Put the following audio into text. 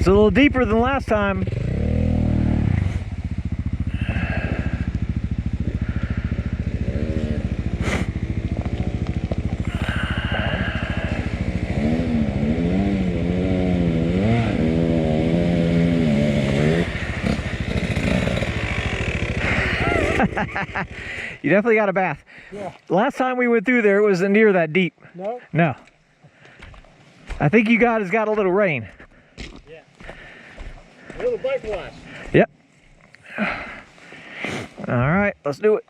It's a little deeper than last time. You definitely got a bath. Yeah. Last time we went through there, it wasn't near that deep. No? No. I think you got a little rain. Yeah. A little bike wash. Yep. All right, let's do it.